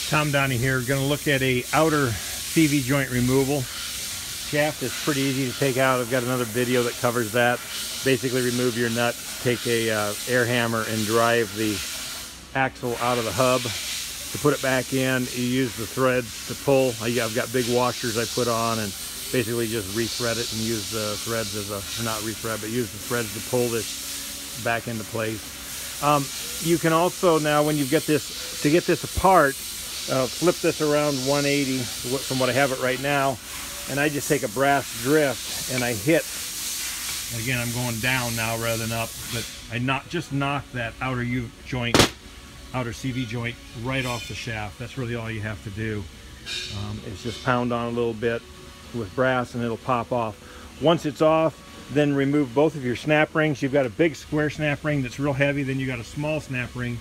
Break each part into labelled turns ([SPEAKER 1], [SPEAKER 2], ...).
[SPEAKER 1] Tom Downey here. Going to look at a outer CV joint removal. Shaft is pretty easy to take out. I've got another video that covers that. Basically remove your nut, take a air hammer and drive the axle out of the hub. To put it back in, you use the threads to pull. I've got big washers I put on and basically just rethread it and use the threads as a, not rethread, but use the threads to pull this back into place. You can also now, when you get this, to get this apart, flip this around 180 from what I have it right now, and I just take a brass drift and I hit, again I'm going down now rather than up, but I just knock that outer joint, outer CV joint right off the shaft. That's really all you have to do. It's just pound on a little bit with brass and it'll pop off. Once it's off, then remove both of your snap rings. You've got a big square snap ring that's real heavy, then you got a small snap ring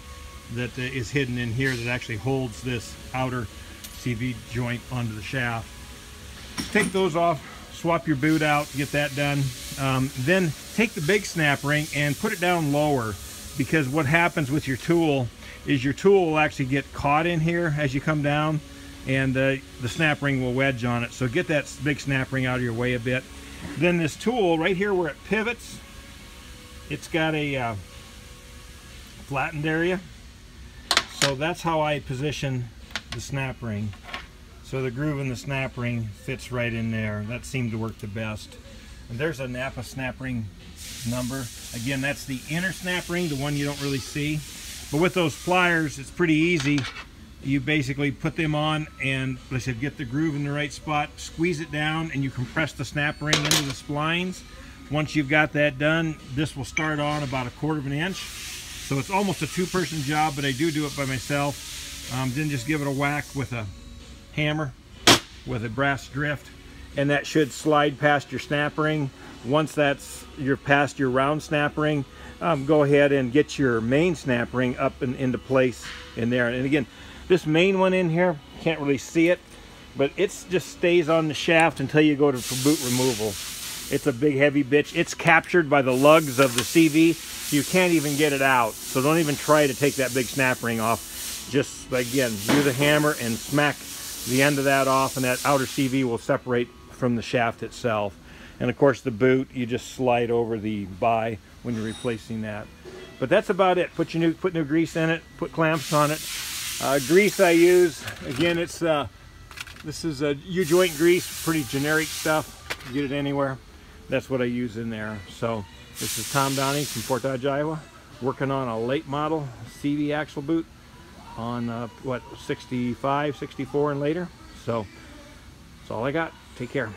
[SPEAKER 1] that is hidden in here that actually holds this outer CV joint onto the shaft. Take those off, swap your boot out, get that done. Then take the big snap ring and put it down lower, because what happens with your tool is your tool will actually get caught in here as you come down, and the snap ring will wedge on it. So get that big snap ring out of your way a bit. Then this tool right here where it pivots, it's got a flattened area. So that's how I position the snap ring. So the groove in the snap ring fits right in there. That seemed to work the best. And there's a Napa snap ring number. Again, that's the inner snap ring, the one you don't really see. But with those pliers, it's pretty easy. You basically put them on and, like I said, get the groove in the right spot, squeeze it down, and you compress the snap ring into the splines. Once you've got that done, this will start on about 1/4 inch. So it's almost a two-person job, but I do it by myself. Then just give it a whack with a hammer, with a brass drift, and that should slide past your snap ring. Once you're past your round snap ring, go ahead and get your main snap ring up and into place in there. And again, this main one in here, can't really see it, but it just stays on the shaft until you go for boot removal. It's a big heavy bitch. It's captured by the lugs of the CV, so you can't even get it out. So don't even try to take that big snap ring off. Just, again, use a hammer and smack the end of that off, and that outer CV will separate from the shaft itself. And of course the boot, you just slide over the buy when you're replacing that. But that's about it. Put new grease in it, put clamps on it. Grease I use, again, it's this is a U-joint grease, pretty generic stuff. You get it anywhere. That's what I use in there. So this is Tom Downey from Fort Dodge, Iowa, working on a late model CV axle boot on what, 65, 64 and later. So that's all I got. Take care.